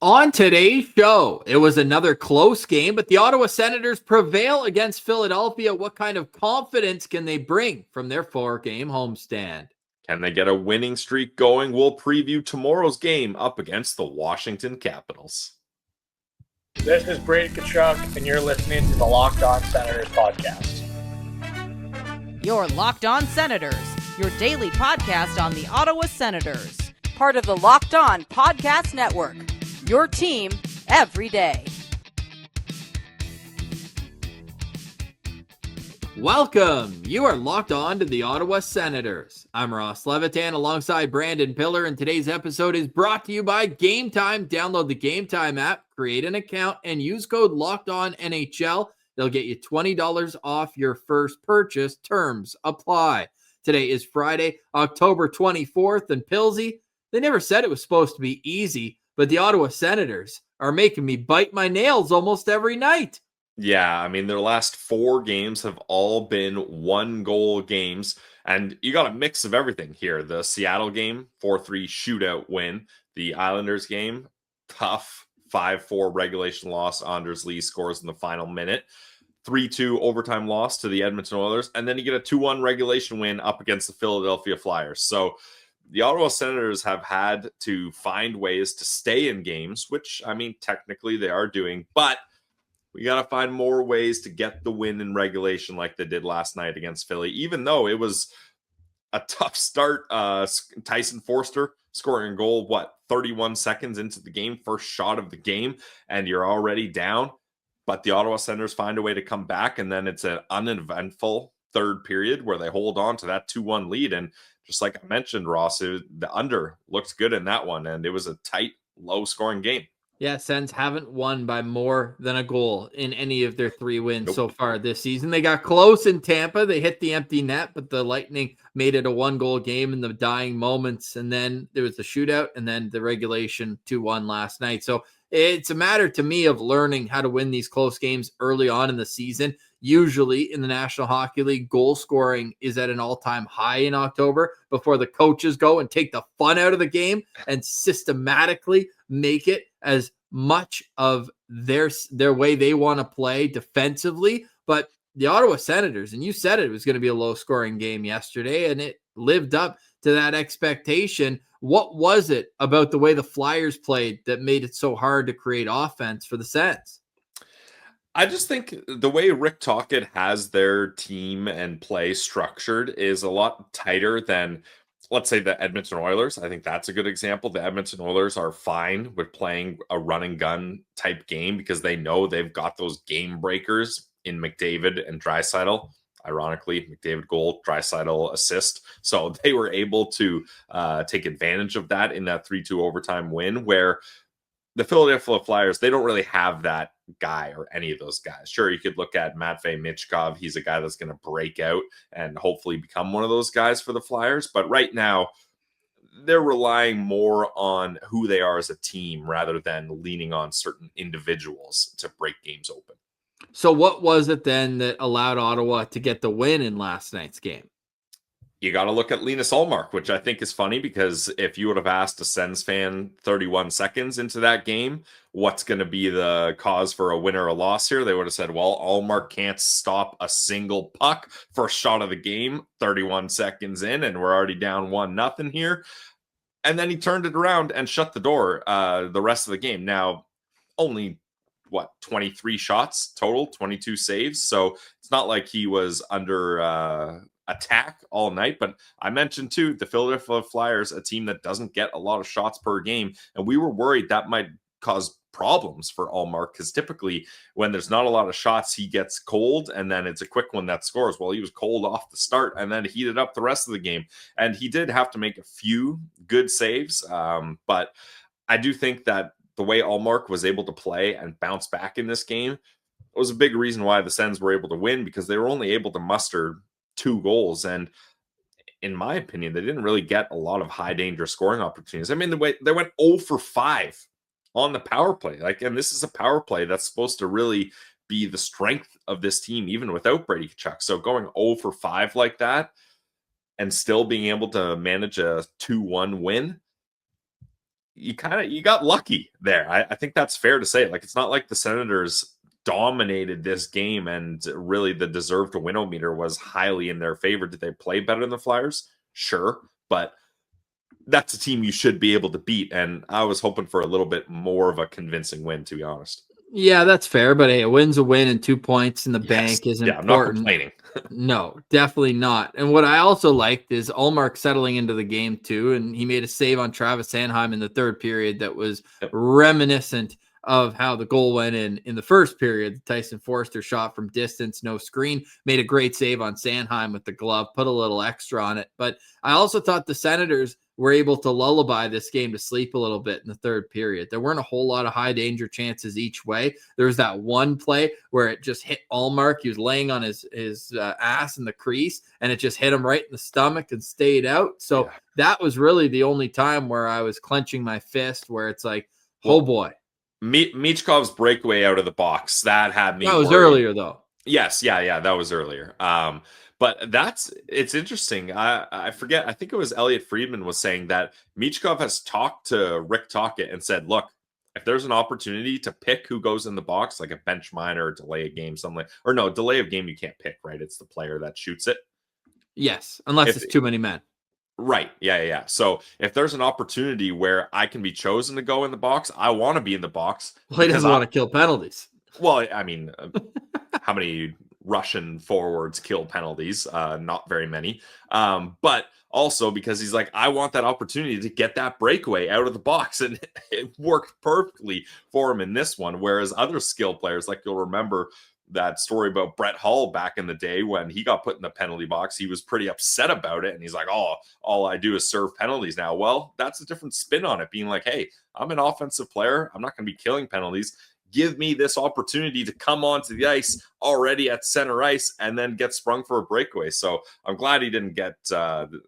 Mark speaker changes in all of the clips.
Speaker 1: On today's show, it was another close game, but the Ottawa Senators prevail against Philadelphia. What kind of confidence can they bring from their four-game homestand?
Speaker 2: Can they get a winning streak going? We'll preview tomorrow's game up against the Washington Capitals.
Speaker 3: This is Brady Tkachuk, and you're listening to the Locked On Senators podcast.
Speaker 4: Your Locked On Senators, your daily podcast on the Ottawa Senators. Part of the Locked On Podcast Network, your team every day.
Speaker 1: Welcome. You are locked on to the Ottawa Senators. I'm Ross Levitan alongside Brandon Piller, and today's episode is brought to you by Game Time. Download the Game Time app, create an account, and use code LOCKEDONNHL. They'll get you $20 off your first purchase. Terms apply. Today is Friday, October 24th, and Pilsy, they never said it was supposed to be easy, but the Ottawa Senators are making me bite my nails almost every night.
Speaker 2: Yeah, I mean, their last four games have all been one-goal games, and you got a mix of everything here. The Seattle game, 4-3 shootout win. The Islanders game, tough 5-4 regulation loss. Anders Lee scores in the final minute. 3-2 overtime loss to the Edmonton Oilers, and then you get a 2-1 regulation win up against the Philadelphia Flyers. So the Ottawa Senators have had to find ways to stay in games, which, I mean, technically they are doing, but we got to find more ways to get the win in regulation like they did last night against Philly, even though it was a tough start. Tyson Forster scoring a goal, 31 seconds into the game, first shot of the game, and you're already down. But the Ottawa Senators find a way to come back, and then it's an uneventful third period where they hold on to that 2-1 lead. And just like I mentioned, Ross, the under looked good in that one, and it was a tight, low-scoring game.
Speaker 1: Yeah, Sens haven't won by more than a goal in any of their three wins so far this season. They got close in Tampa. They hit the empty net, but the Lightning made it a one-goal game in the dying moments. And then there was the shootout and then the regulation 2-1 last night. So it's a matter to me of learning how to win these close games early on in the season. Usually in the National Hockey League, goal scoring is at an all-time high in October before the coaches go and take the fun out of the game and systematically make it as much of their way they want to play defensively. But the Ottawa Senators, and you said it was going to be a low-scoring game yesterday, and it lived up to that expectation. What was it about the way the Flyers played that made it so hard to create offense for the Sens?
Speaker 2: I just think the way Rick Tocchet has their team and play structured is a lot tighter than, let's say, the Edmonton Oilers. I think that's a good example. The Edmonton Oilers are fine with playing a run and gun type game because they know they've got those game breakers in McDavid and Draisaitl. Ironically, McDavid goal, Draisaitl assist. So they were able to take advantage of that in that 3-2 overtime win, where the Philadelphia Flyers, they don't really have that guy or any of those guys. Sure, you could look at Matvei Michkov. He's a guy that's going to break out and hopefully become one of those guys for the Flyers. But right now, they're relying more on who they are as a team rather than leaning on certain individuals to break games open.
Speaker 1: So what was it then that allowed Ottawa to get the win in last night's game?
Speaker 2: You got to look at Linus Ullmark, which I think is funny because if you would have asked a Sens fan 31 seconds into that game, what's going to be the cause for a win or a loss here? They would have said, well, Ullmark can't stop a single puck. First shot of the game, 31 seconds in, and we're already down 1-0 here. And then he turned it around and shut the door the rest of the game. Now, only 23 shots total, 22 saves. So it's not like he was under attack all night. But I mentioned too, the Philadelphia Flyers, a team that doesn't get a lot of shots per game. And we were worried that might cause problems for Ullmark because typically when there's not a lot of shots, he gets cold and then it's a quick one that scores. Well, he was cold off the start and then heated up the rest of the game. And he did have to make a few good saves. But I do think that the way Ullmark was able to play and bounce back in this game was a big reason why the Sens were able to win, because they were only able to muster 2 goals. And in my opinion, they didn't really get a lot of high danger scoring opportunities. I mean, they went 0 for 5 on the power play. And this is a power play that's supposed to really be the strength of this team, even without Brady Tkachuk. So going 0 for 5 like that and still being able to manage a 2-1 win, you got lucky there. I think that's fair to say. Like, it's not like the Senators dominated this game and really the deserved to win-o-meter was highly in their favor. Did they play better than the Flyers? Sure, but that's a team you should be able to beat, and I was hoping for a little bit more of a convincing win, to be honest.
Speaker 1: Yeah, that's fair, but hey, a win's a win, and 2 points in the bank is important.
Speaker 2: I'm not complaining.
Speaker 1: No, definitely not. And what I also liked is Ullmark settling into the game too, and he made a save on Travis Sanheim in the third period that was reminiscent of how the goal went in the first period. Tyson Forster shot from distance, no screen, made a great save on Sanheim with the glove, put a little extra on it. But I also thought the Senators were able to lullaby this game to sleep a little bit in the third period. There weren't a whole lot of high danger chances each way. There was that one play where it just hit Ullmark. He was laying on his ass in the crease, and it just hit him right in the stomach and stayed out. So that was really the only time where I was clenching my fist, where it's like, oh boy.
Speaker 2: Michkov's breakaway out of the box, that had me.
Speaker 1: That was
Speaker 2: worried.
Speaker 1: Earlier, though.
Speaker 2: Yes, yeah, that was earlier. But it's interesting. I forget. I think it was Elliot Friedman was saying that Michkov has talked to Rick Tocchet and said, look, if there's an opportunity to pick who goes in the box, like a bench minor or delay a game, delay of game, you can't pick, right? It's the player that shoots it.
Speaker 1: Yes, unless it's too many men.
Speaker 2: Right. Yeah. So if there's an opportunity where I can be chosen to go in the box, I want to be in the box.
Speaker 1: Well, he doesn't want to kill penalties.
Speaker 2: Well, I mean, how many Russian forwards kill penalties? Not very many. But also because he's like, I want that opportunity to get that breakaway out of the box. And it worked perfectly for him in this one. Whereas other skill players, like you'll remember that story about Brett Hull back in the day when he got put in the penalty box, he was pretty upset about it. And he's like, oh, all I do is serve penalties now. Well, that's a different spin on it, being like, hey, I'm an offensive player. I'm not going to be killing penalties. Give me this opportunity to come onto the ice already at center ice and then get sprung for a breakaway. So I'm glad he didn't get the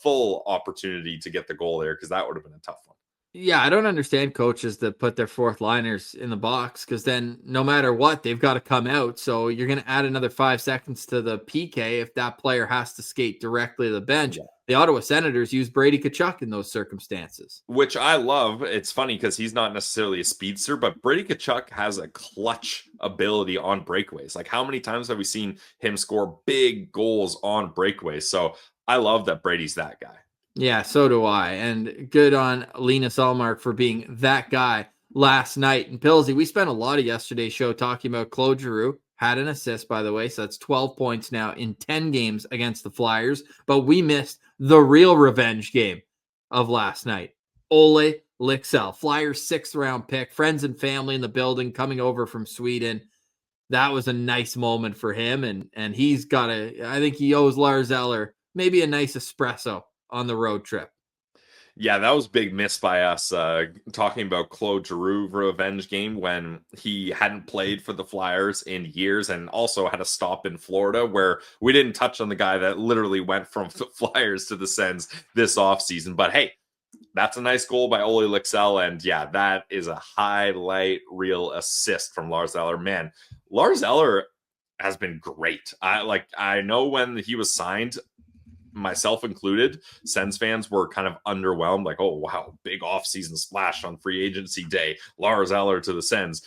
Speaker 2: full opportunity to get the goal there, because that would have been a tough one.
Speaker 1: Yeah, I don't understand coaches that put their fourth liners in the box, because then no matter what, they've got to come out. So you're going to add another 5 seconds to the PK if that player has to skate directly to the bench. Yeah. The Ottawa Senators use Brady Tkachuk in those circumstances.
Speaker 2: Which I love. It's funny because he's not necessarily a speedster, but Brady Tkachuk has a clutch ability on breakaways. Like, how many times have we seen him score big goals on breakaways? So I love that Brady's that guy.
Speaker 1: Yeah, so do I. And good on Linus Ullmark for being that guy last night. And Pillsy, we spent a lot of yesterday's show talking about Claude Giroux. Had an assist, by the way, so that's 12 points now in 10 games against the Flyers. But we missed the real revenge game of last night. Ole Lycksell, Flyers 6th-round pick, friends and family in the building coming over from Sweden. That was a nice moment for him, and he's got I think he owes Lars Eller maybe a nice espresso on the road trip.
Speaker 2: Yeah, that was big miss by us, talking about Claude Giroux revenge game when he hadn't played for the Flyers in years and also had a stop in Florida, where we didn't touch on the guy that literally went from the Flyers to the Sens this offseason. But hey, that's a nice goal by Ole Lycksell, and yeah, that is a highlight reel assist from Lars Eller. Man, Lars Eller has been great. I know when he was signed, myself included, Sens fans were kind of underwhelmed, like, oh wow, big offseason splash on free agency day, Lars Eller to the Sens.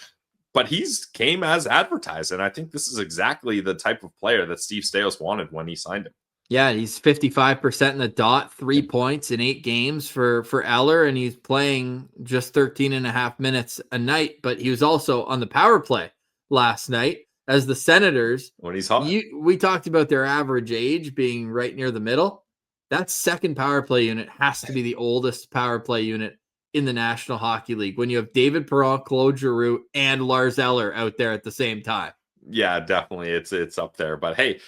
Speaker 2: But he's came as advertised, and I think this is exactly the type of player that Steve Staios wanted when he signed him.
Speaker 1: Yeah, he's 55% in the dot, 3 points in 8 games for Eller, and he's playing just 13 and a half minutes a night, but he was also on the power play last night. As the Senators,
Speaker 2: when he's hot,
Speaker 1: we talked about their average age being right near the middle. That second power play unit has to be the oldest power play unit in the National Hockey League when you have David Perron, Claude Giroux, and Lars Eller out there at the same time.
Speaker 2: Yeah, definitely. It's up there. But hey,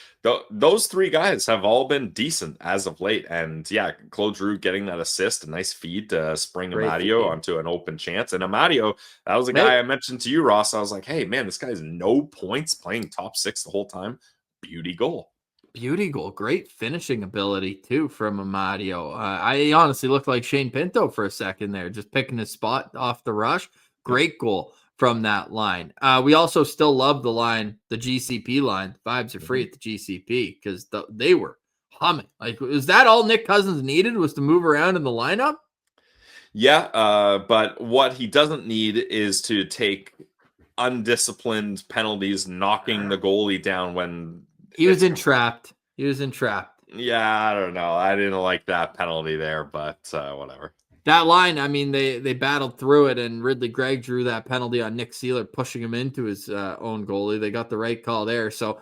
Speaker 2: those 3 guys have all been decent as of late. And yeah, Claude Giroux getting that assist, a nice feed to spring Amadio onto an open chance. And Amadio, that was a guy I mentioned to you, Ross. I was like, hey, man, this guy has no points, playing top 6 the whole time. Beauty goal.
Speaker 1: Beauty goal. Great finishing ability, too, from Amadio. I honestly looked like Shane Pinto for a second there, just picking his spot off the rush. Great goal from that line. We also still love the line, the GCP line. Vibes are free at the GCP, because they were humming. Like, is that all Nick Cousins needed, was to move around in the lineup?
Speaker 2: Yeah, but what he doesn't need is to take undisciplined penalties, knocking the goalie down when
Speaker 1: He was entrapped.
Speaker 2: Yeah, I don't know. I didn't like that penalty there, but whatever.
Speaker 1: That line, I mean, they battled through it, and Ridley Gregg drew that penalty on Nick Seeler, pushing him into his own goalie. They got the right call there. So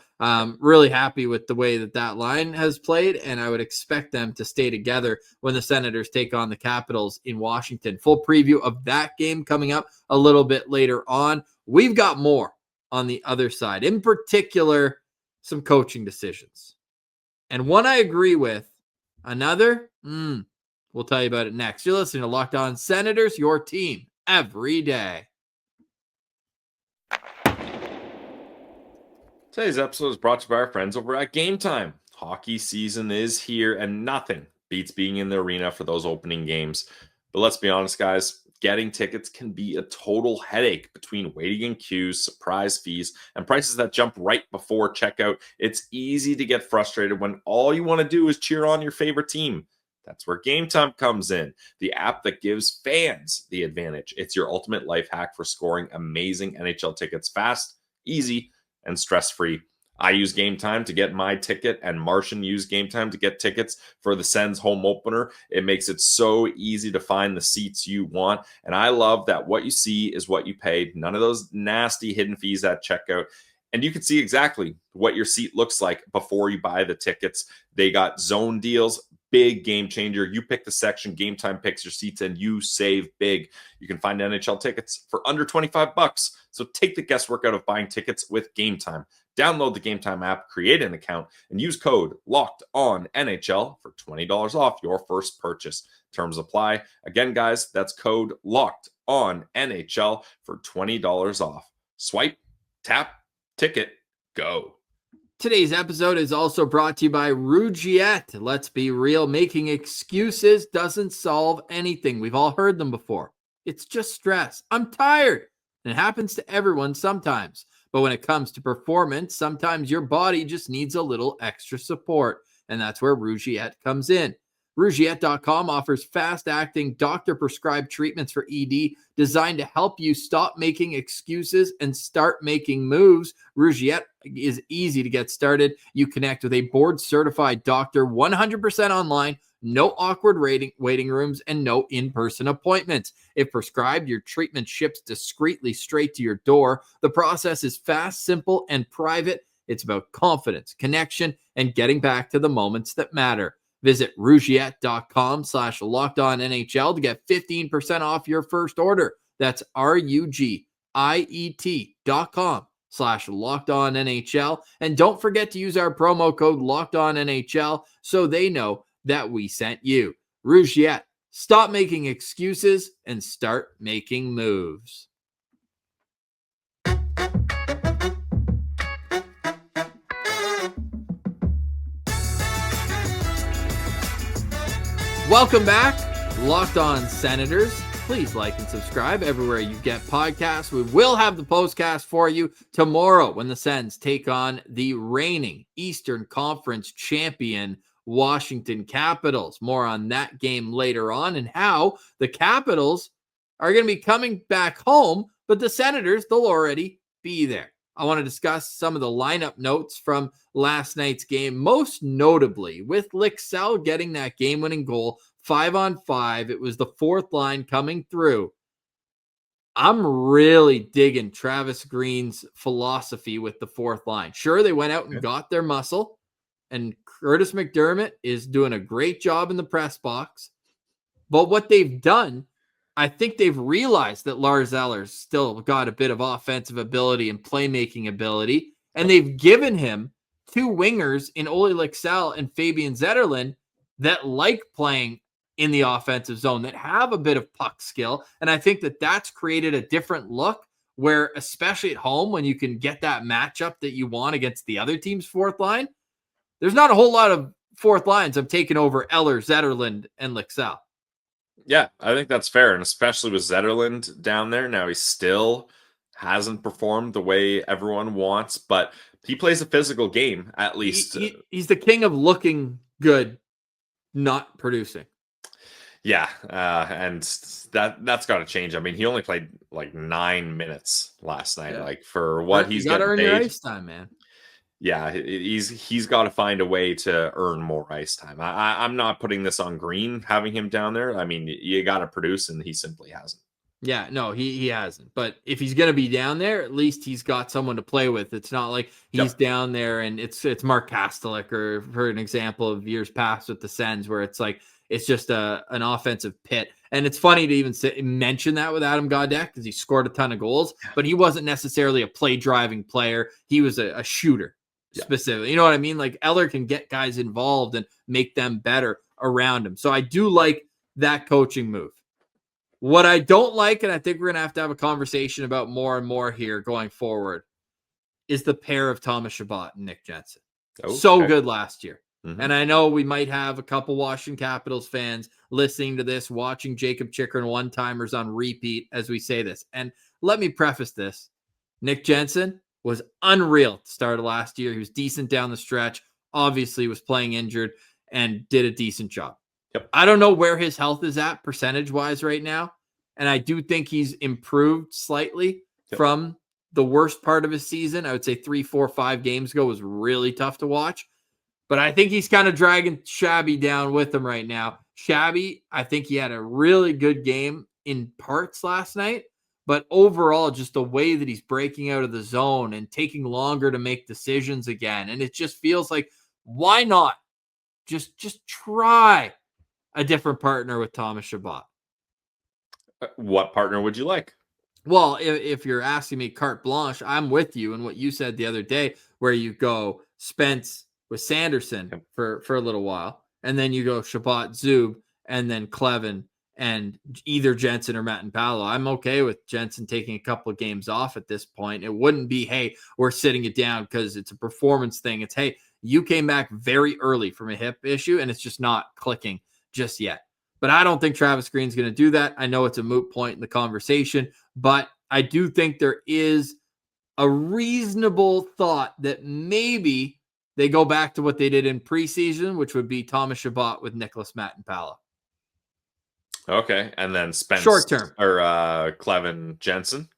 Speaker 1: really happy with the way that line has played, and I would expect them to stay together when the Senators take on the Capitals in Washington. Full preview of that game coming up a little bit later on. We've got more on the other side, in particular, some coaching decisions. And one I agree with, another, we'll tell you about it next. You're listening to Locked On Senators, your team every day.
Speaker 2: Today's episode is brought to you by our friends over at Game Time. Hockey season is here, and nothing beats being in the arena for those opening games. But let's be honest, guys, getting tickets can be a total headache between waiting in queues, surprise fees, and prices that jump right before checkout. It's easy to get frustrated when all you want to do is cheer on your favorite team. That's where Game Time comes in, the app that gives fans the advantage. It's your ultimate life hack for scoring amazing NHL tickets fast, easy, and stress-free. I use Game Time to get my ticket, and Martian used Game Time to get tickets for the Sens home opener. It makes it so easy to find the seats you want, and I love that what you see is what you paid. None of those nasty hidden fees at checkout. And you can see exactly what your seat looks like before you buy the tickets. They got zone deals. Big game changer. You pick the section, Game Time picks your seats, and you save big. You can find NHL tickets for under $25. So take the guesswork out of buying tickets with Game Time. Download the Game Time app, create an account, and use code LOCKEDONNHL for $20 off your first purchase. Terms apply. Again, guys, that's code LOCKEDONNHL for $20 off. Swipe, tap, ticket, go.
Speaker 1: Today's episode is also brought to you by Rougiette. Let's be real, making excuses doesn't solve anything. We've all heard them before. It's just stress. I'm tired. And it happens to everyone sometimes. But when it comes to performance, sometimes your body just needs a little extra support. And that's where Rougiette comes in. Rougiette.com offers fast-acting, doctor-prescribed treatments for ED designed to help you stop making excuses and start making moves. Rougiette is easy to get started. You connect with a board-certified doctor 100% online, no awkward waiting rooms, and no in-person appointments. If prescribed, your treatment ships discreetly straight to your door. The process is fast, simple, and private. It's about confidence, connection, and getting back to the moments that matter. Visit Rougiette.com/LockedOnNHL to get 15% off your first order. That's RUGIET.com/LockedOnNHL. And don't forget to use our promo code LockedOnNHL so they know that we sent you. Rougiette, stop making excuses and start making moves. Welcome back, Locked On Senators. Please like and subscribe everywhere you get podcasts. We will have the postcast for you tomorrow when the Sens take on the reigning Eastern Conference champion Washington Capitals. More on that game later on and how the Capitals are going to be coming back home, but the Senators, they'll already be there. I want to discuss some of the lineup notes from last night's game, most notably with Lixell getting that game-winning goal, 5-on-5. It was the fourth line coming through. I'm really digging Travis Green's philosophy with the fourth line. Sure, they went out and got their muscle, and Curtis McDermott is doing a great job in the press box. But what they've done, I think they've realized that Lars Eller's still got a bit of offensive ability and playmaking ability, and they've given him two wingers in Ole Lixell and Fabian Zetterlund that like playing in the offensive zone, that have a bit of puck skill, and I think that that's created a different look where, especially at home, when you can get that matchup that you want against the other team's fourth line, there's not a whole lot of fourth lines have taken over Eller, Zetterlund, and Lixell.
Speaker 2: Yeah, I think that's fair, and especially with Zetterlund down there. Now, he still hasn't performed the way everyone wants, but he plays a physical game, at least.
Speaker 1: He's the king of looking good, not producing.
Speaker 2: Yeah, and that's got to change. I mean, he only played like 9 minutes last night.
Speaker 1: Yeah.
Speaker 2: Like for what
Speaker 1: You
Speaker 2: he's
Speaker 1: got to
Speaker 2: getting
Speaker 1: earn your
Speaker 2: paid.
Speaker 1: ice time, man.
Speaker 2: Yeah, he's got to find a way to earn more ice time. I'm not putting this on Green having him down there. I mean, you got to produce, and he simply hasn't.
Speaker 1: Yeah, no, he hasn't. But if he's going to be down there, at least he's got someone to play with. It's not like he's down there and it's Mark Kastelik, or for an example of years past with the Sens, where it's like it's just an offensive pit. And it's funny to even mention that with Adam Gaudette, because he scored a ton of goals, but he wasn't necessarily a play driving player. He was a shooter specifically. You know what I mean? Like Eller can get guys involved and make them better around him. So I do like that coaching move. What I don't like, and I think we're going to have a conversation about more and more here going forward, is the pair of Thomas Chabot and Nick Jensen. Okay. So good last year. Mm-hmm. And I know we might have a couple Washington Capitals fans listening to this, watching Jacob Chychrun one-timers on repeat as we say this. And let me preface this. Nick Jensen was unreal at the start of last year. He was decent down the stretch, obviously was playing injured, and did a decent job. Yep. I don't know where his health is at percentage-wise right now, and I do think he's improved slightly from the worst part of his season. I would say 3, 4, 5 games ago was really tough to watch, but I think he's kind of dragging Shabby down with him right now. Shabby, I think he had a really good game in parts last night, but overall, just the way that he's breaking out of the zone and taking longer to make decisions again, and it just feels like, why not just try a different partner with Thomas Chabot?
Speaker 2: What partner would you like?
Speaker 1: Well, if you're asking me carte blanche, I'm with you in what you said the other day, where you go Spence with Sanderson for a little while, and then you go Chabot, Zub, and then Clevin, and either Jensen or Matt and Paolo. I'm okay with Jensen taking a couple of games off at this point. It wouldn't be, hey, we're sitting it down because it's a performance thing. It's, hey, you came back very early from a hip issue, and it's just not clicking just yet. But I don't think Travis Green's going to do that. I know it's a moot point in the conversation, but I do think there is a reasonable thought that maybe they go back to what they did in preseason, which would be Thomas Chabot with Nicholas Matt-Paolo.
Speaker 2: Okay, and then Spence
Speaker 1: short term,
Speaker 2: or Clevin Jensen.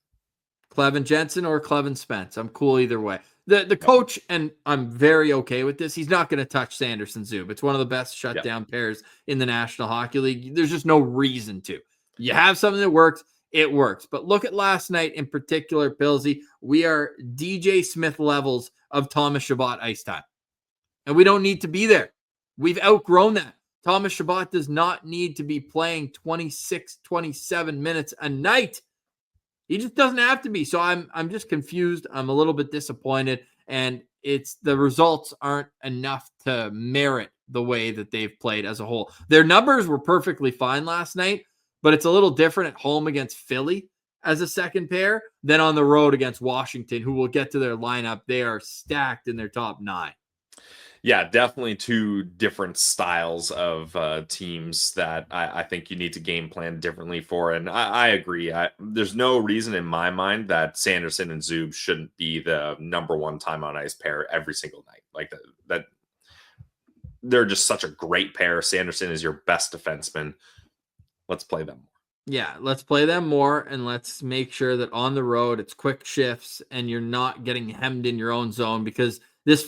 Speaker 1: Clevin Jensen or Clevin Spence. I'm cool either way. The coach, and I'm very okay with this, he's not going to touch Sanderson Zub. It's one of the best shutdown pairs in the National Hockey League. There's just no reason to. You have something that works, it works. But look at last night in particular, Pillsy. We are DJ Smith levels of Thomas Chabot ice time. And we don't need to be there. We've outgrown that. Thomas Chabot does not need to be playing 26, 27 minutes a night. He just doesn't have to be. So I'm just confused. I'm a little bit disappointed, and it's the results aren't enough to merit the way that they've played as a whole. Their numbers were perfectly fine last night, but it's a little different at home against Philly as a second pair than on the road against Washington, who will get to their lineup. They are stacked in their top 9.
Speaker 2: Yeah, definitely two different styles of teams that I think you need to game plan differently for. And I agree. There's no reason in my mind that Sanderson and Zub shouldn't be the number one time on ice pair every single night. Like that they're just such a great pair. Sanderson is your best defenseman. Let's play them more.
Speaker 1: Yeah, let's play them more, and let's make sure that on the road it's quick shifts and you're not getting hemmed in your own zone, because this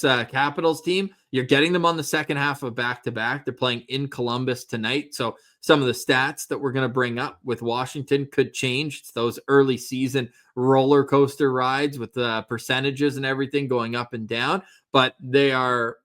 Speaker 1: Capitals team, you're getting them on the second half of back-to-back. They're playing in Columbus tonight, so some of the stats that we're going to bring up with Washington could change. It's those early season roller coaster rides with the percentages and everything going up and down, but they are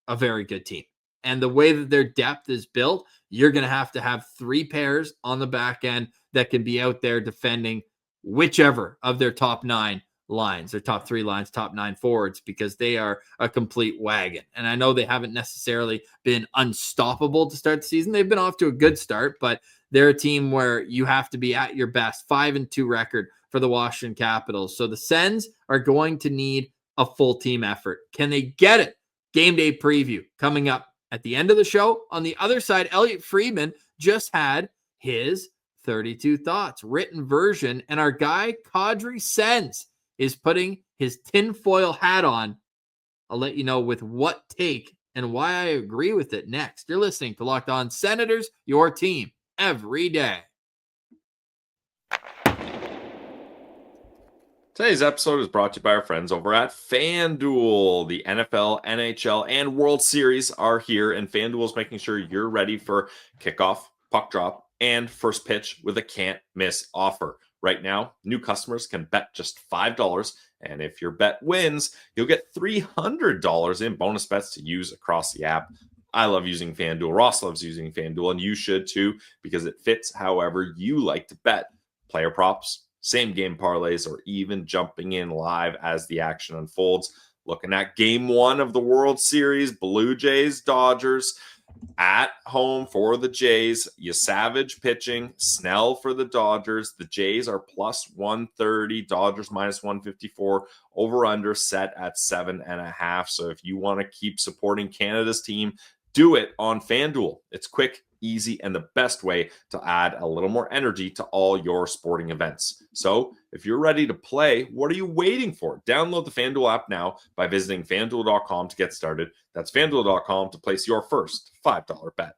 Speaker 1: a very good team. And the way that their depth is built, you're going to have 3 pairs on the back end that can be out there defending whichever of their top 9 lines, their top 3 lines, top 9 forwards, because they are a complete wagon. And I know they haven't necessarily been unstoppable to start the season. They've been off to a good start, but they're a team where you have to be at your best. 5-2 record for the Washington Capitals. So the Sens are going to need a full team effort. Can they get it? Game day preview coming up at the end of the show. On the other side, Elliot Friedman just had his 32 thoughts written version, and our guy Kadri Sens is putting his tinfoil hat on. I'll let you know with what take and why I agree with it next. You're listening to Locked On Senators, your team every day.
Speaker 2: Today's episode is brought to you by our friends over at FanDuel. The NFL, NHL, and World Series are here, and FanDuel is making sure you're ready for kickoff, puck drop, and first pitch with a can't-miss offer. Right now, new customers can bet just $5, and if your bet wins, you'll get $300 in bonus bets to use across the app. I love using FanDuel. Ross loves using FanDuel, and you should too, because it fits however you like to bet. Player props, same game parlays, or even jumping in live as the action unfolds. Looking at game one of the World Series, Blue Jays, Dodgers, at home for the Jays. Savage pitching, Snell for the Dodgers. The Jays are plus 130, Dodgers minus 154, over under set at 7.5. So if you want to keep supporting Canada's team, do it on FanDuel. It's quick, easy, and the best way to add a little more energy to all your sporting events. So if you're ready to play, what are you waiting for? Download the FanDuel app now by visiting FanDuel.com to get started. That's FanDuel.com to place your first $5 bet.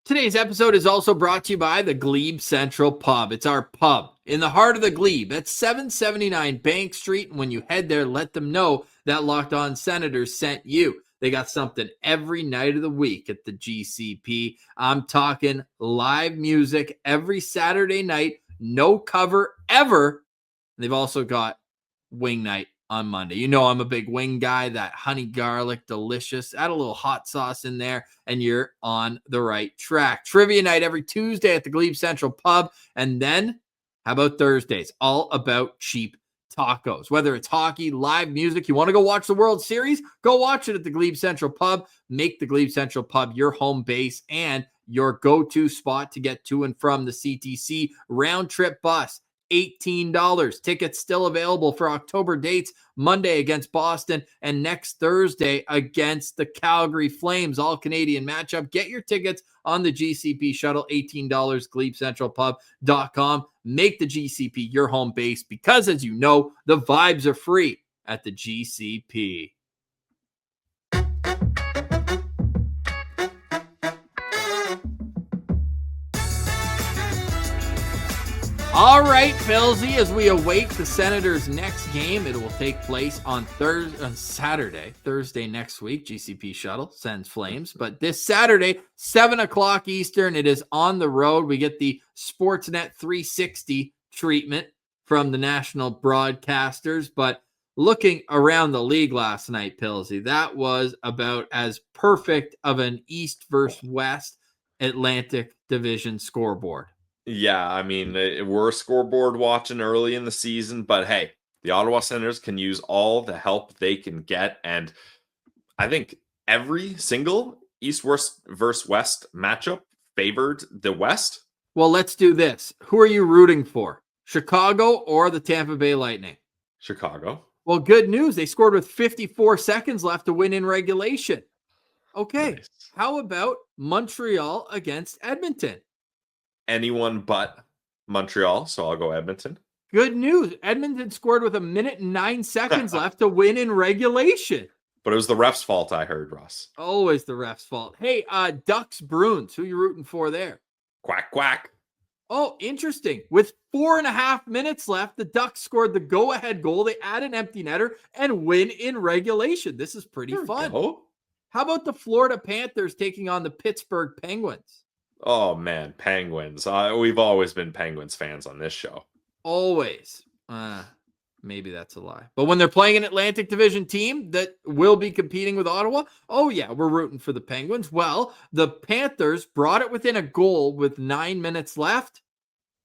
Speaker 1: Today's episode is also brought to you by the GLEBE Central Pub. It's our pub in the heart of the Glebe at 779 Bank Street. And when you head there, let them know that Locked On Senators sent you. They got something every night of the week at the GCP. I'm talking live music every Saturday night, no cover ever. They've also got wing night on Monday. You know I'm a big wing guy, that honey garlic, delicious. Add a little hot sauce in there, and you're on the right track. Trivia night every Tuesday at the GLEBE Central Pub. And then, how about Thursdays? All about cheap tacos. Whether it's hockey, live music, you want to go watch the World Series, go watch it at the GLEBE Central Pub. Make the GLEBE Central Pub your home base and your go-to spot to get to and from the CTC round trip bus. $18. Tickets still available for October dates, Monday against Boston and next Thursday against the Calgary Flames, all Canadian matchup. Get your tickets on the GCP shuttle, $18, GLEBECentralPub.com. Make the GCP your home base because, as you know, the vibes are free at the GCP. All right, Philsy, as we await the Senators' next game, it will take place on Thursday next week, GCP shuttle, Sens Flames. But this Saturday, 7 o'clock Eastern, it is on the road. We get the Sportsnet 360 treatment from the national broadcasters. But looking around the league last night, Philsy, that was about as perfect of an East versus West Atlantic Division scoreboard.
Speaker 2: Yeah, I mean, we're scoreboard watching early in the season, but hey, the Ottawa Senators can use all the help they can get. And I think every single East versus West matchup favored the West.
Speaker 1: Well, let's do this. Who are you rooting for? Chicago or the Tampa Bay Lightning?
Speaker 2: Chicago.
Speaker 1: Well, good news. They scored with 54 seconds left to win in regulation. Okay.
Speaker 2: Nice.
Speaker 1: How about Montreal against Edmonton?
Speaker 2: Anyone but Montreal, so I'll go Edmonton.
Speaker 1: Good news. Edmonton scored with 1 minute and 9 seconds left to win in regulation.
Speaker 2: But it was the ref's fault, I heard, Ross.
Speaker 1: Always the ref's fault. Hey, Ducks Bruins. Who you rooting for there?
Speaker 2: Quack, quack.
Speaker 1: Oh, interesting. With 4.5 minutes left, the Ducks scored the go-ahead goal. They add an empty netter and win in regulation. This is pretty fun. How about the Florida Panthers taking on the Pittsburgh Penguins?
Speaker 2: Oh, man, Penguins. We've always been Penguins fans on this show.
Speaker 1: Always. Maybe that's a lie. But when they're playing an Atlantic Division team that will be competing with Ottawa, oh, yeah, we're rooting for the Penguins. Well, the Panthers brought it within a goal with 9 minutes left,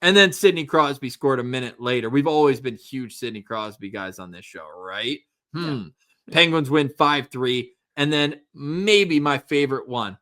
Speaker 1: and then Sidney Crosby scored a minute later. We've always been huge Sidney Crosby guys on this show, right?
Speaker 2: Yeah.
Speaker 1: Penguins win 5-3, and then maybe my favorite one.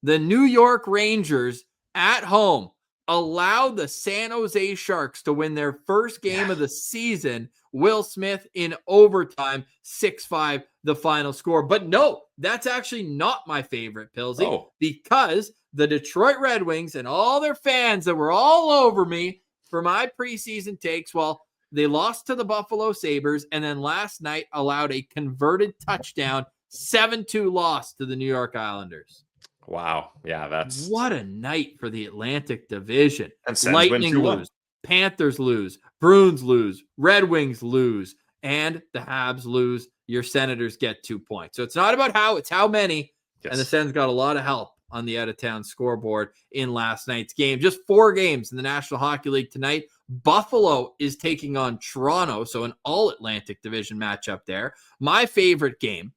Speaker 1: The New York Rangers at home allow the San Jose Sharks to win their first game of the season. Will Smith in overtime, 6-5, the final score. But no, that's actually not my favorite, Pillsy, because the Detroit Red Wings and all their fans that were all over me for my preseason takes, well, they lost to the Buffalo Sabres and then last night allowed a converted touchdown 7-2 loss to the New York Islanders.
Speaker 2: Wow. Yeah, that's
Speaker 1: What a night for the Atlantic Division.
Speaker 2: And Sens
Speaker 1: Lightning
Speaker 2: win 2-1.
Speaker 1: lose, Panthers lose, Bruins lose, Red Wings lose, and the Habs lose. Your Senators get 2 points. So it's not about how, it's how many.
Speaker 2: Yes.
Speaker 1: And the Sens got a lot of help on the out-of-town scoreboard in last night's game. Just 4 games in the National Hockey League tonight. Buffalo is taking on Toronto, so an all-Atlantic Division matchup there. My favorite game,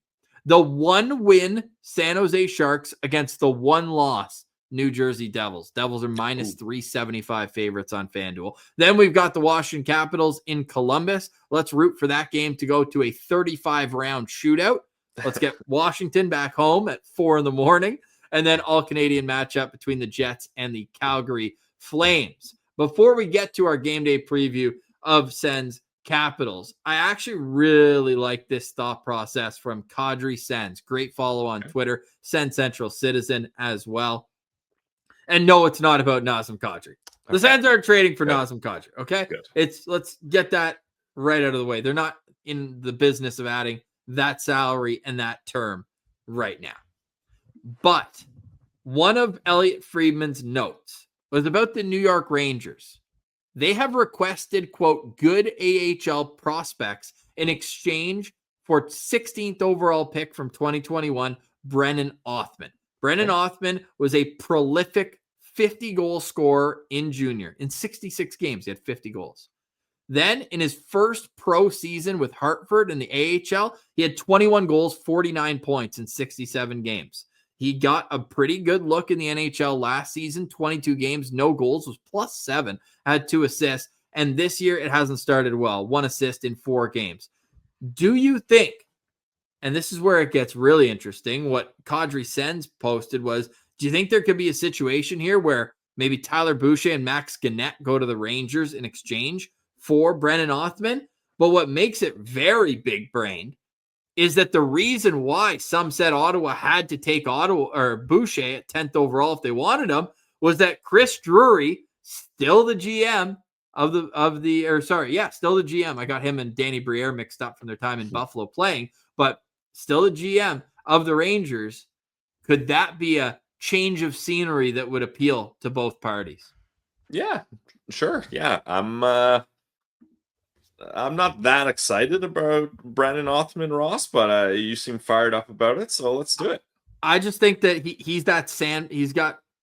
Speaker 1: the 1-win San Jose Sharks against the 1-loss New Jersey Devils. Devils are minus 375 favorites on FanDuel. Then we've got the Washington Capitals in Columbus. Let's root for that game to go to a 35-round shootout. Let's get Washington back home at 4 a.m. And then all-Canadian matchup between the Jets and the Calgary Flames. Before we get to our game day preview of Sens Capitals, I actually really like this thought process from Kadri Sens. Great follow on Twitter, Sens Central Citizen as well. And no, it's not about Nazem Kadri. The Sens aren't trading for Nazem Kadri, okay?
Speaker 2: Good.
Speaker 1: Let's get that right out of the way. They're not in the business of adding that salary and that term right now. But one of Elliot Friedman's notes was about the New York Rangers. They have requested, quote, good AHL prospects in exchange for 16th overall pick from 2021, Brennan Othmann. Brennan Othmann was a prolific 50-goal scorer in junior. In 66 games, he had 50 goals. Then in his first pro season with Hartford in the AHL, he had 21 goals, 49 points in 67 games. He got a pretty good look in the NHL last season, 22 games, no goals, was +7, had 2 assists. And this year it hasn't started well, 1 assist in 4 games. Do you think, and this is where it gets really interesting, what Kadri Sens posted was, do you think there could be a situation here where maybe Tyler Boucher and Max Gannett go to the Rangers in exchange for Brennan Othmann? But what makes it very big-brained is that the reason why some said Ottawa had to take Ottawa or Boucher at 10th overall if they wanted him was that Chris Drury, still the GM still the GM. I got him and Danny Briere mixed up from their time in Buffalo playing, but still the GM of the Rangers. Could that be a change of scenery that would appeal to both parties?
Speaker 2: Yeah, sure. Yeah, I'm not that excited about Brennan Othmann, Ross, but you seem fired up about it, so let's do it.
Speaker 1: I just think that he's got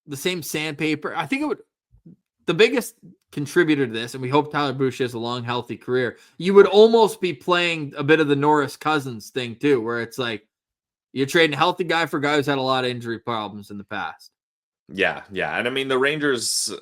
Speaker 1: the same sandpaper. I think the biggest contributor to this, and we hope Tyler Boucher has a long, healthy career, you would almost be playing a bit of the Norris Cousins thing too, where it's like you're trading a healthy guy for a guy who's had a lot of injury problems in the past.
Speaker 2: Yeah. And I mean, the Rangers,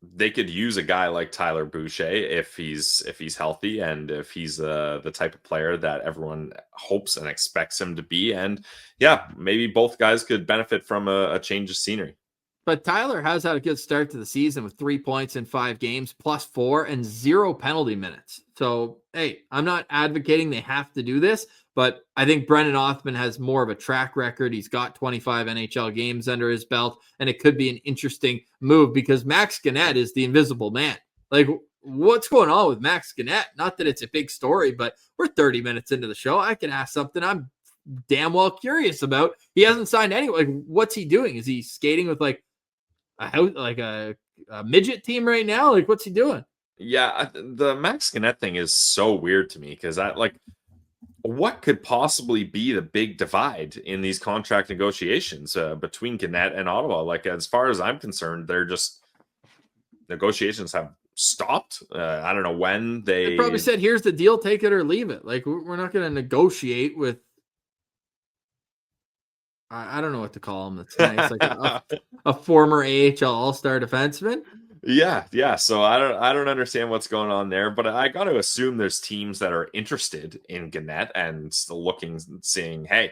Speaker 2: they could use a guy like Tyler Boucher if he's healthy and if he's the type of player that everyone hopes and expects him to be. And yeah, maybe both guys could benefit from a change of scenery.
Speaker 1: But Tyler has had a good start to the season with 3 points in 5 games, +4 and 0 penalty minutes. So, hey, I'm not advocating they have to do this, but I think Brennan Othmann has more of a track record. He's got 25 NHL games under his belt, and it could be an interesting move because Max Gannett is the invisible man. Like, what's going on with Max Gannett? Not that it's a big story, but we're 30 minutes into the show. I can ask something I'm damn well curious about. He hasn't signed anyway. Like, what's he doing? Is he skating with like a midget team right now? Like, what's he doing?
Speaker 2: Yeah, the Max Gannett thing is so weird to me because what could possibly be the big divide in these contract negotiations between Gannett and Ottawa? Like, as far as I'm concerned, they're just negotiations have stopped. I don't know when they
Speaker 1: probably said, "Here's the deal, take it or leave it." Like, we're not going to negotiate with. I don't know what to call him. That's nice, like a former AHL All-Star defenseman.
Speaker 2: Yeah. So I don't understand what's going on there, but I got to assume there's teams that are interested in Gannett and still looking, saying, "Hey,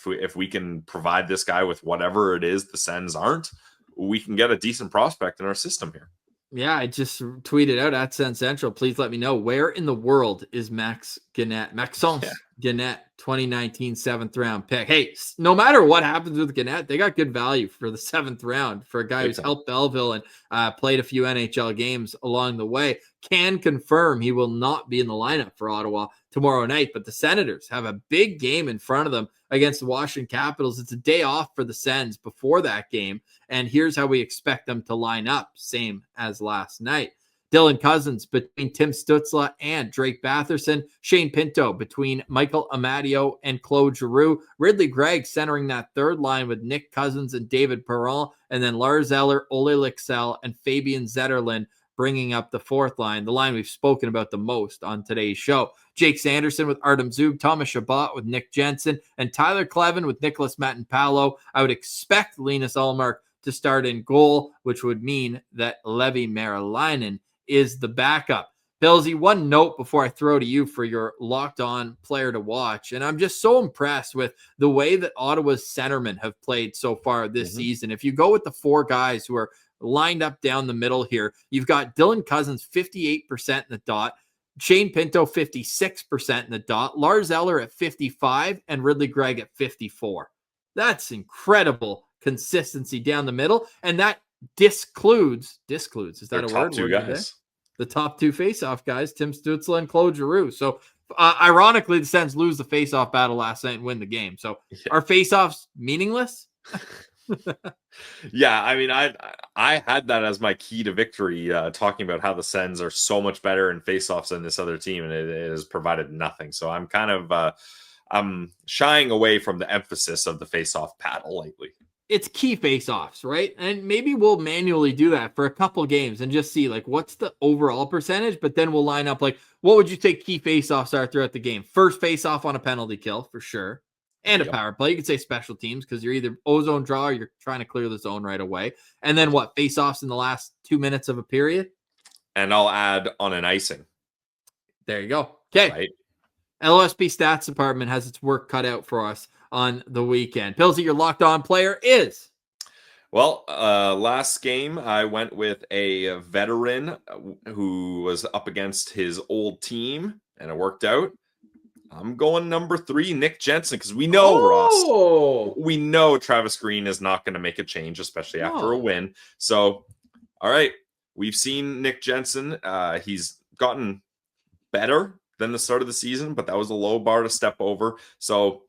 Speaker 2: if we can provide this guy with whatever it is the Sens aren't, we can get a decent prospect in our system here."
Speaker 1: Yeah, I just tweeted out at Sens Central. Please let me know, where in the world is Max Gannett? Maxence Gannett, 2019 7th round pick. Hey, no matter what happens with Gannett, they got good value for the 7th round for a guy who's helped Belleville and played a few NHL games along the way. Can confirm he will not be in the lineup for Ottawa tomorrow night, but the Senators have a big game in front of them against the Washington Capitals. It's a day off for the Sens before that game, and here's how we expect them to line up, same as last night. Dylan Cousins between Tim Stützle and Drake Batherson. Shane Pinto between Michael Amadio and Claude Giroux. Ridley Gregg centering that third line with Nick Cousins and David Perron. And then Lars Eller, Ole Lycksell, and Fabian Zetterlund bringing up the fourth line, the line we've spoken about the most on today's show. Jake Sanderson with Artem Zub, Thomas Chabot with Nick Jensen, and Tyler Klevin with Nicholas Matinpalo. I would expect Linus Ullmark to start in goal, which would mean that Levi Meriläinen is the backup. Billsy, one note before I throw to you for your locked on player to watch. And I'm just so impressed with the way that Ottawa's centermen have played so far this season. If you go with the four guys who are lined up down the middle here, you've got Dylan Cousins, 58% in the dot, Shane Pinto, 56% in the dot, Lars Eller at 55, and Ridley Gregg at 54. That's incredible consistency down the middle. And that discludes, is that a word?
Speaker 2: Two guys.
Speaker 1: The top two faceoff guys, Tim Stützle and Claude Giroux. So ironically, the Sens lose the faceoff battle last night and win the game. So are faceoffs meaningless?
Speaker 2: Yeah, I mean, I had that as my key to victory, talking about how the Sens are so much better in faceoffs than this other team, and it has provided nothing. So I'm kind of I'm shying away from the emphasis of the faceoff battle lately.
Speaker 1: It's key face-offs, right? And maybe we'll manually do that for a couple games and just see like what's the overall percentage, but then we'll line up like what would you say key face-offs are throughout the game? First face-off on a penalty kill for sure. And a power play. You could say special teams because you're either ozone draw or you're trying to clear the zone right away. And then what? Face-offs in the last 2 minutes of a period?
Speaker 2: And I'll add on an icing.
Speaker 1: There you go. Okay.
Speaker 2: Right.
Speaker 1: LOSB Stats Department has its work cut out for us on the weekend. Pillsy, your locked on player is?
Speaker 2: Well, last game I went with a veteran who was up against his old team, and it worked out. I'm going number 3, Nick Jensen, because we know, Ross, we know Travis Green is not going to make a change, especially after a win. So, all right, we've seen Nick Jensen. He's gotten better than the start of the season, but that was a low bar to step over. So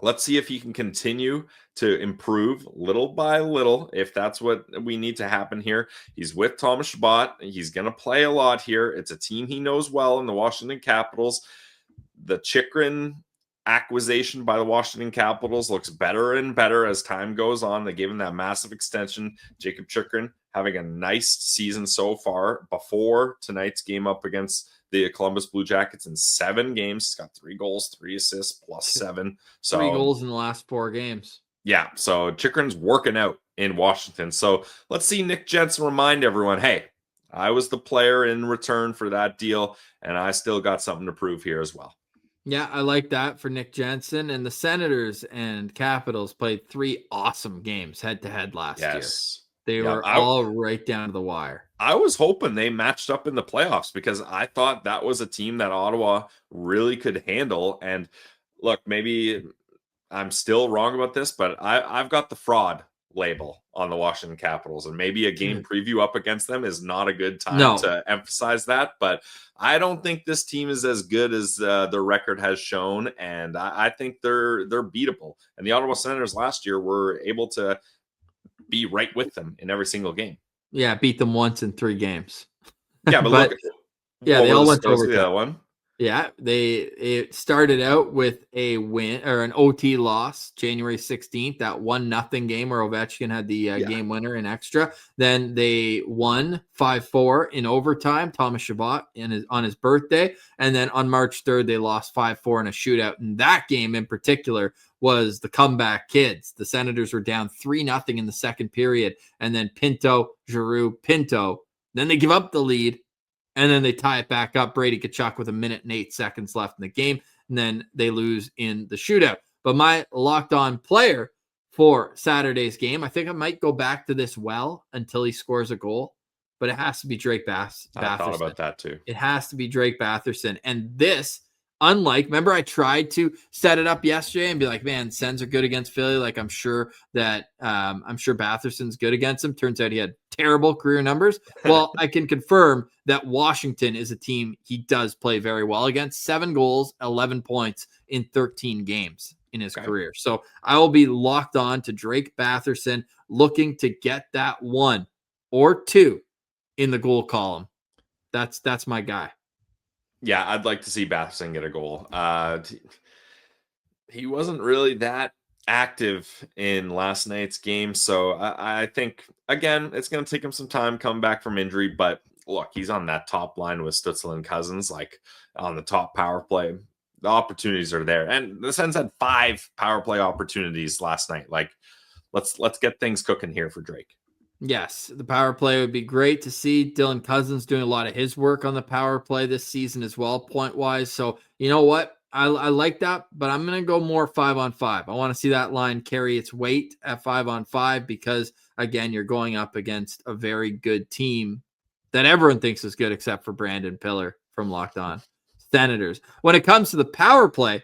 Speaker 2: let's see if he can continue to improve little by little, if that's what we need to happen here. He's with Thomas Chabot. He's going to play a lot here. It's a team he knows well in the Washington Capitals. The Chychrun acquisition by the Washington Capitals looks better and better as time goes on. They gave him that massive extension. Jacob Chychrun having a nice season so far before tonight's game up against the Columbus Blue Jackets in 7 games. He's got 3 goals, 3 assists, plus 7. So
Speaker 1: 3 goals in the last 4 games.
Speaker 2: Yeah, so Chychrun's working out in Washington. So let's see Nick Jensen remind everyone, hey, I was the player in return for that deal, and I still got something to prove here as well.
Speaker 1: Yeah, I like that for Nick Jensen. And the Senators and Capitals played 3 awesome games head-to-head last year. They were all right down to the wire.
Speaker 2: I was hoping they matched up in the playoffs because I thought that was a team that Ottawa really could handle. And look, maybe I'm still wrong about this, but I've got the fraud label on the Washington Capitals, and maybe a game preview up against them is not a good time to emphasize that. But I don't think this team is as good as the record has shown, and I think they're beatable. And the Ottawa Senators last year were able to be right with them in every single game.
Speaker 1: Yeah, beat them once in 3 games.
Speaker 2: Yeah, but look,
Speaker 1: they all went over
Speaker 2: that one.
Speaker 1: Yeah, it started out with a win or an OT loss January 16th, that 1-0 game where Ovechkin had the game winner in extra. Then they won 5-4 in overtime, Thomas Chabot on his birthday. And then on March 3rd, they lost 5-4 in a shootout. And that game in particular was the comeback kids. The Senators were down 3-0 in the second period. And then Giroux, Pinto. Then they give up the lead. And then they tie it back up. Brady Tkachuk with 1 minute and 8 seconds left in the game. And then they lose in the shootout. But my locked on player for Saturday's game, I think I might go back to this until he scores a goal. But it has to be Drake Batherson.
Speaker 2: I thought about that too.
Speaker 1: It has to be Drake Batherson. And this, remember I tried to set it up yesterday and be like, man, Sens are good against Philly. Like I'm sure Batherson's good against him. Turns out he had terrible career numbers. Well, I can confirm that Washington is a team he does play very well against. 7 goals, 11 points in 13 games in his career. So I will be locked on to Drake Batherson, looking to get that 1 or 2 in the goal column. That's my guy.
Speaker 2: Yeah, I'd like to see Batherson get a goal. He wasn't really that active in last night's game, so I think, again, it's going to take him some time coming back from injury, but look, he's on that top line with Stützle and Cousins, like on the top power play. The opportunities are there, and the Sens had 5 power play opportunities last night. Like, let's get things cooking here for Drake.
Speaker 1: Yes, the power play would be great to see. Dylan Cousins doing a lot of his work on the power play this season as well, point-wise. So, you know what? I like that, but I'm going to go more 5-on-5. I want to see that line carry its weight at 5-on-5 because, again, you're going up against a very good team that everyone thinks is good except for Brandon Piller from Locked On Senators. When it comes to the power play,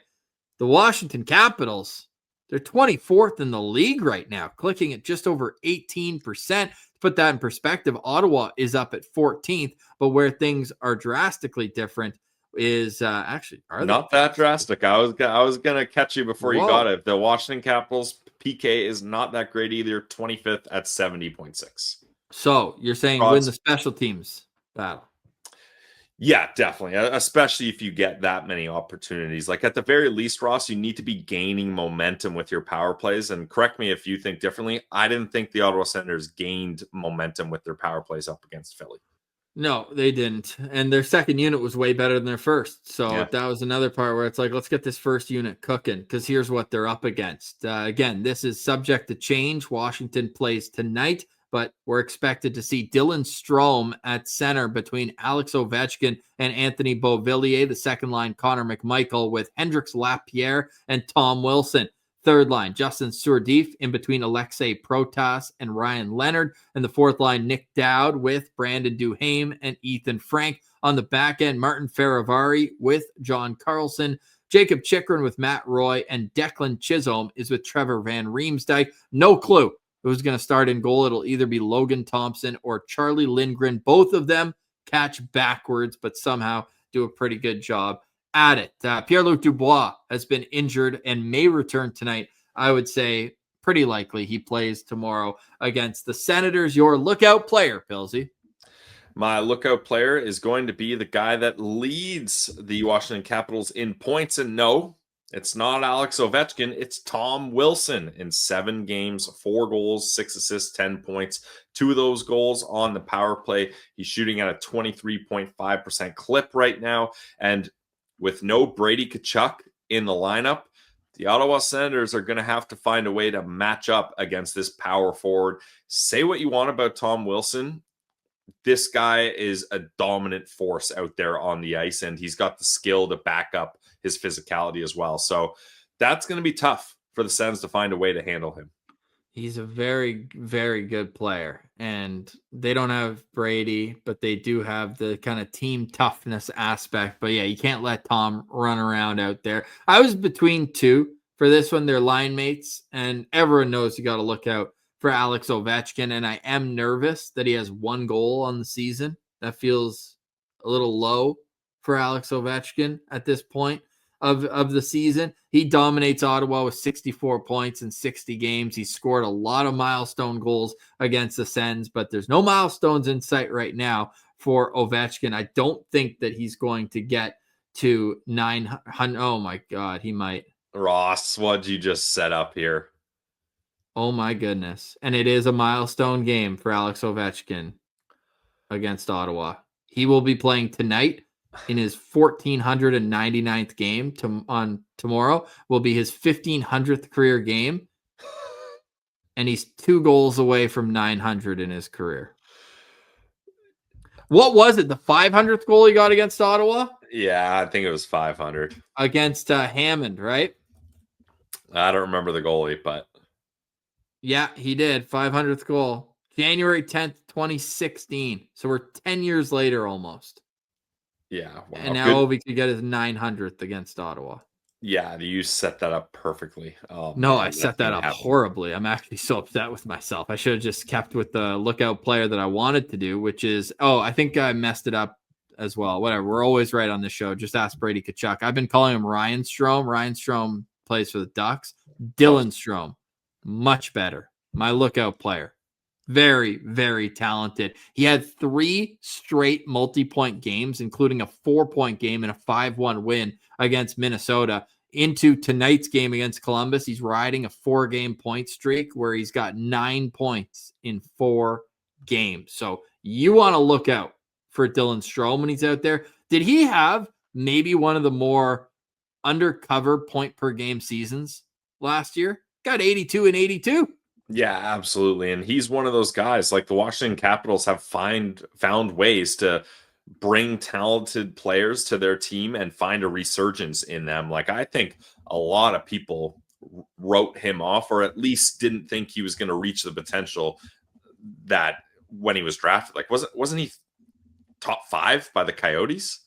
Speaker 1: the Washington Capitals, they're 24th in the league right now, clicking at just over 18%. To put that in perspective, Ottawa is up at 14th, but where things are drastically different is actually
Speaker 2: not that drastic. I was gonna catch you before you got it. The Washington Capitals PK is not that great either. 25th at 70.6.
Speaker 1: So you're saying win the special teams battle?
Speaker 2: Yeah, definitely. Especially if you get that many opportunities. Like at the very least, Ross, you need to be gaining momentum with your power plays. And correct me if you think differently. I didn't think the Ottawa Senators gained momentum with their power plays up against Philly.
Speaker 1: No, they didn't. And their second unit was way better than their first. So that was another part where it's like, let's get this first unit cooking because here's what they're up against. Again, this is subject to change. Washington plays tonight, but we're expected to see Dylan Strome at center between Alex Ovechkin and Anthony Beauvillier. The second line, Connor McMichael with Hendrix Lapierre and Tom Wilson. Third line, Justin Sourdif in between Alexei Protas and Ryan Leonard. And the fourth line, Nick Dowd with Brandon Duhaime and Ethan Frank. On the back end, Martin Feravari with John Carlson. Jacob Chikrin with Matt Roy. And Declan Chisholm is with Trevor Van Riemsdyk. No clue who's going to start in goal. It'll either be Logan Thompson or Charlie Lindgren. Both of them catch backwards, but somehow do a pretty good job at it. Pierre-Luc Dubois has been injured and may return tonight. I would say pretty likely he plays tomorrow against the Senators. Your lookout player, Pilsy.
Speaker 2: My lookout player is going to be the guy that leads the Washington Capitals in points. And no, it's not Alex Ovechkin. It's Tom Wilson in 7 games, 4 goals, 6 assists, 10 points. 2 of those goals on the power play. He's shooting at a 23.5% clip right now. And with no Brady Tkachuk in the lineup, the Ottawa Senators are going to have to find a way to match up against this power forward. Say what you want about Tom Wilson. This guy is a dominant force out there on the ice, and he's got the skill to back up his physicality as well. So that's going to be tough for the Sens to find a way to handle him.
Speaker 1: He's a very, very good player, and they don't have Brady, but they do have the kind of team toughness aspect. But yeah, you can't let Tom run around out there. I was between 2 for this one. They're line mates, and everyone knows you got to look out for Alex Ovechkin, and I am nervous that he has 1 goal on the season. That feels a little low for Alex Ovechkin at this point of the season. He dominates Ottawa with 64 points in 60 games. He scored a lot of milestone goals against the Sens, but there's no milestones in sight right now for Ovechkin. I don't think that he's going to get to 900. Oh my God, he might.
Speaker 2: Ross, what'd you just set up here?
Speaker 1: Oh my goodness. And it is a milestone game for Alex Ovechkin against Ottawa. He will be playing tonight in his 1,499th game. On tomorrow will be his 1,500th career game. And he's 2 goals away from 900 in his career. What was it? The 500th goal he got against Ottawa?
Speaker 2: Yeah, I think it was 500.
Speaker 1: Against Hammond, right?
Speaker 2: I don't remember the goalie, but
Speaker 1: yeah, he did. 500th goal. January 10th, 2016. So we're 10 years later almost.
Speaker 2: Yeah. Wow.
Speaker 1: And now
Speaker 2: Good.
Speaker 1: Ovi could get his 900th against Ottawa.
Speaker 2: Yeah, you set that up perfectly. Oh,
Speaker 1: No,
Speaker 2: man,
Speaker 1: I
Speaker 2: that's
Speaker 1: set that
Speaker 2: gonna
Speaker 1: up
Speaker 2: happen.
Speaker 1: horribly. I'm actually so upset with myself. I should have just kept with the lookout player that I wanted to do, which is, I think I messed it up as well. Whatever. We're always right on the show. Just ask Brady Tkachuk. I've been calling him Ryan Strome. Ryan Strome plays for the Ducks. Dylan Strome, much better. My lookout player. Very, very talented. He had 3 straight multi-point games, including a 4-point game and a 5-1 win against Minnesota. Into tonight's game against Columbus, he's riding a 4-game point streak where he's got 9 points in 4 games. So you want to look out for Dylan Strome when he's out there. Did he have maybe one of the more undercover point per game seasons last year? Got 82 and 82.
Speaker 2: Yeah, absolutely. And he's one of those guys, like the Washington Capitals have found ways to bring talented players to their team and find a resurgence in them. Like, I think a lot of people wrote him off, or at least didn't think he was going to reach the potential that when he was drafted. Like, wasn't he top 5 by the Coyotes?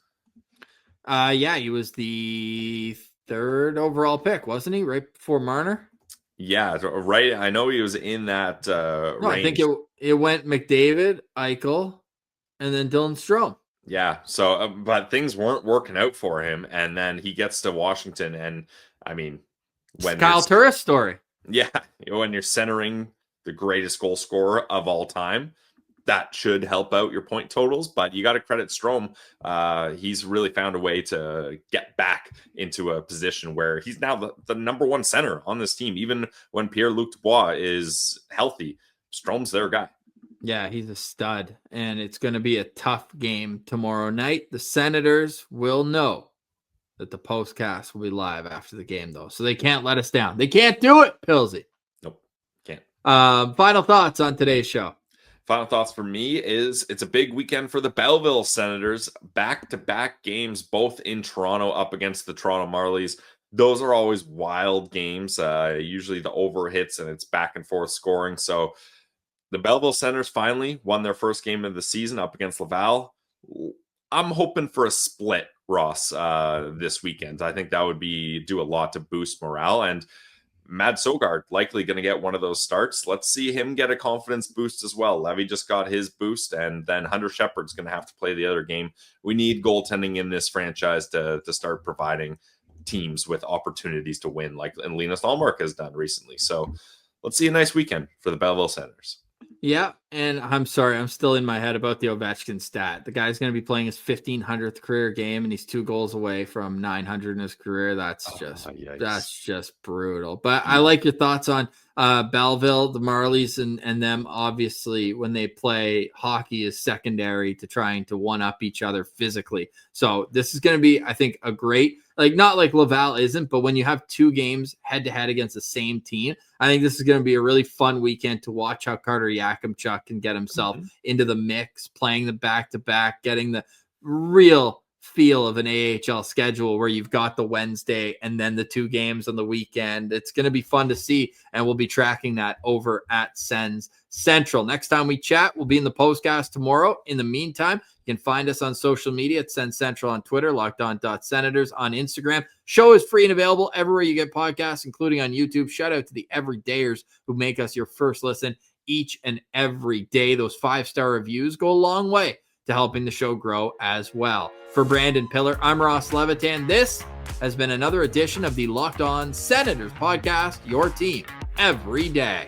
Speaker 1: Yeah, he was the 3rd overall pick, wasn't he? Right before Marner.
Speaker 2: Yeah, right. I know he was in that range.
Speaker 1: I think it went McDavid, Eichel, and then Dylan Strome.
Speaker 2: Yeah. So, but things weren't working out for him, and then he gets to Washington, and I mean, when
Speaker 1: Kyle Turris story.
Speaker 2: Yeah, when you're centering the greatest goal scorer of all time, that should help out your point totals. But you got to credit Strome. He's really found a way to get back into a position where he's now the number 1 center on this team. Even when Pierre-Luc Dubois is healthy, Strome's their guy.
Speaker 1: Yeah, he's a stud, and it's going to be a tough game tomorrow night. The Senators will know that the postcast will be live after the game, though, so they can't let us down. They can't do it, Pilsy.
Speaker 2: Nope, can't.
Speaker 1: Final thoughts on today's show.
Speaker 2: Final thoughts for me is it's a big weekend for the Belleville Senators. Back-to-back games, both in Toronto up against the Toronto Marlies. Those are always wild games. Usually the over hits and it's back and forth scoring. So the Belleville Senators finally won their first game of the season up against Laval. I'm hoping for a split, Ross, this weekend. I think that would do a lot to boost morale. And Mad Sogard likely going to get one of those starts. Let's see him get a confidence boost as well. Levy just got his boost, and then Hunter Shepard's going to have to play the other game. We need goaltending in this franchise to start providing teams with opportunities to win, like Linus Ullmark has done recently. So let's see a nice weekend for the Belleville Senators.
Speaker 1: Yeah, and I'm sorry, I'm still in my head about the Ovechkin stat. The guy's going to be playing his 1,500th career game, and he's 2 goals away from 900 in his career. That's just brutal. But I like your thoughts on Belleville, the Marlies, and them. Obviously, when they play hockey, is secondary to trying to one up each other physically. So this is going to be, I think, a great. Not like Laval isn't, but when you have 2 games head-to-head against the same team, I think this is going to be a really fun weekend to watch how Carter Yakimchuk can get himself into the mix, playing the back-to-back, getting the real feel of an AHL schedule where you've got the Wednesday and then the 2 games on the weekend. It's going to be fun to see, and we'll be tracking that over at Sens Central. Next time we chat, we'll be in the postcast tomorrow. In the meantime, you can find us on social media at Sens Central on Twitter, LockedOn.Senators on Instagram. Show is free and available everywhere you get podcasts, including on YouTube. Shout out to the everydayers who make us your first listen each and every day. Those 5-star reviews go a long way to helping the show grow as well. For Brandon Piller, I'm Ross Levitan. This has been another edition of the Locked On Senators podcast, your team every day.